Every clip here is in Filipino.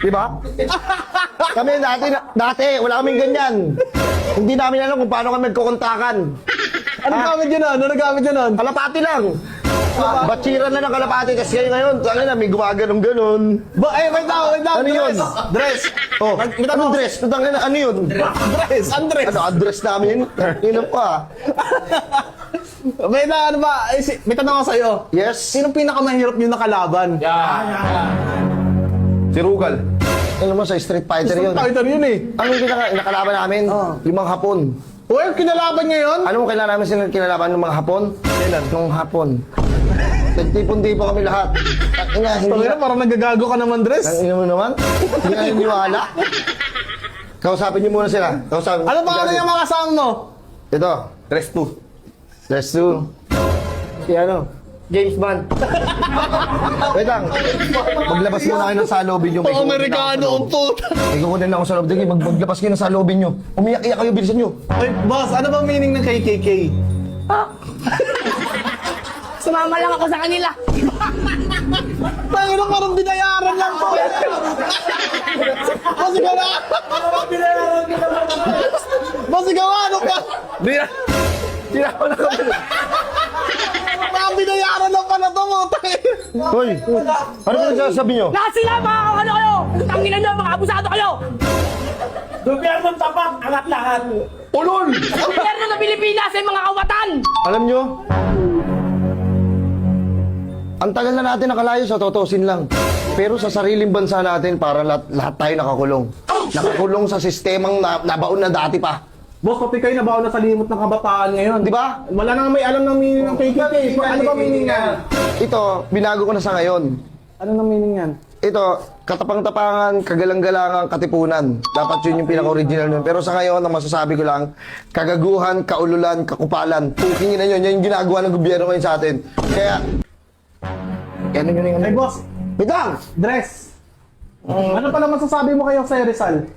Di ba? Kami dati, wala kaming ganyan. Hindi namin alam kung paano kami magkukontakan. Ano gamit yun nun? Ano gamit yun nun? Kalapati lang. Batsiran na ng kalapati. Kasi ngayon, tangin na, may gumaganong-ganon. Wait lang. Ano yun? Dress. Oh, anong dress? Tangin na, ano yun? Dress. Andres. Ano, address namin? Ino pa. Wait lang, ano ba? May tanong ako sa'yo. Yes. Sinong pinakamahirap nyo na kalaban? Si Rugal. Ano mo sa Street Fighter yun? Fighter yun eh. Ano yung nakalaban namin? 5 hapon. Uy, kinalaban niya yun? Ano mo kailangan namin sila kinalaban ng mga hapon? Kailan? Nung hapon. Nagtipon-tipon kami lahat. Ina, hindi Pangina, parang nagagago ka naman, Dress. Ang ina mo naman? Hindi ka niniwala? Kausapin niyo muna sila. Kausapin. Ano pangalan yung mga kasama mo? Ito. Dress 2. Let's do. Si ano? James Bond. Wait lang. Maglabas muna kayo ng salobin nyo. Pang-Amerikano ang puta. May kukunin na ako sa loob. Sige, maglabas kayo ng salobin nyo. Umiyak-iyak kayo, bilisan nyo. Ay, boss, ano ba meaning ng KKK? Sumama lang ako sa kanila. Tangina, parang binayaran lang po. Boss, ikaw na. Boss, ikaw na. Ano ka? Tira ko na kami. Parang binayaran lang pala to mo. Hoy, ano ba nagsasabi nyo? Lahat sila mga ano kayo. Tanginan nyo, mga abusado kayo. Gobyernong tapak, angat lahat. Ulol! Gobyerno ng Pilipinas ay mga kawatan. Alam nyo, ang tagal na natin nakalayo sa totosin lang. Pero sa sariling bansa natin, para lahat tayo nakakulong. Nakakulong sa sistemang nabaon na dati pa. Boss, pati kayo nabaon na sa limot ng kabataan ngayon. Di ba? Wala nang may alam ng meaning ng KKK. Ano ba meaning niya? Ito, binago ko na sa ngayon. Ano nang meaning yan? Ito, katapang-tapangan, kagalang-galangan, katipunan. Dapat yun yung pinaka-original nun. Pero sa ngayon, ang masasabi ko lang, kagaguhan, kaululan, kakupalan. Pukingin na yun. Yan yung ginagawa ng gobyerno ngayon sa atin. Kaya, ano yun yung... Ay, boss, Wait lang! Dress. Ano pala masasabi mo kayo sa Rizal?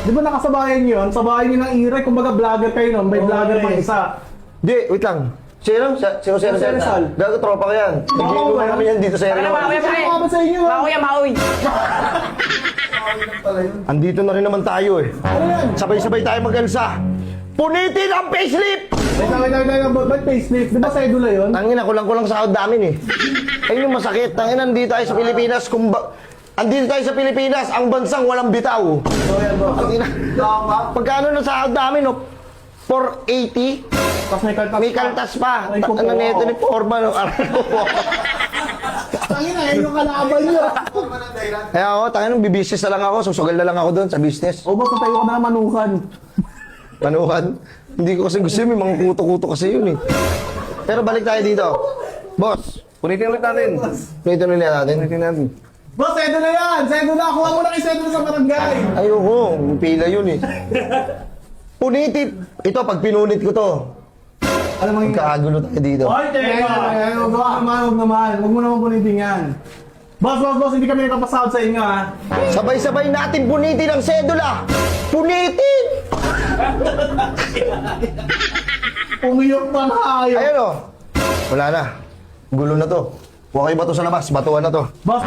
Di ba nakasabayan yun? Sabayan nyo ng Iray, kumbaga vlogger kayo nun. May vlogger pang isa. Di, wait lang. Sino? Sino Si Rizal. Gago, tropa ko yan. Nagiging namin yan dito sa Ano area. ba kuya pre? Ano ba sa inyo? Maoy, maoy. Andito na rin naman tayo eh. Ano yan? Sabay-sabay tayo mag-alsa. Punitin ang facelift! Wait lang. Ba't facelift? Di ba sedula yun? Tangina, kulang-kulang sahod namin eh. Ayun yung masakit. Tangina, andito tayo sa Pilipinas. Andito tayo sa Pilipinas, ang bansang walang bitaw. So yan, boss. Tangina. Pagkano na sahod namin, no? 480? Tapos may kaltas. May kaltas pa. Ay, kuko. Ano neto ni Forma, no? Tangina, yun yung kalaban nyo. Kaya ako, tangina, bibisis na lang ako. Susugal na lang ako doon sa business. O boss, natayo ka na manukan. Manukan. Hindi ko kasi gusto yun. May mga kuto-kuto kasi yun eh. Pero balik tayo dito. Boss, punitin ulit natin. Punitin ulit natin. Punitin natin. Boss, sedo na yan! Sedo na! Kuha mo na kay sedo sa barangay! Ayoko, pila yun eh. Punitin. Ito, pag pinunit ko to, Ano mang magkakagulo tayo dito. Hoy, teka. Huwag naman. Huwag mo naman punitin yan. Boss, hindi kami nakapasahod sa inyo, ha? Sabay-sabay natin punitin ang sedula. Punitin! Umiyok pa na kayo. Ayun o. Wala na. Gulo na to. Huwag kayo bato sa labas. Batuan na to. Boss,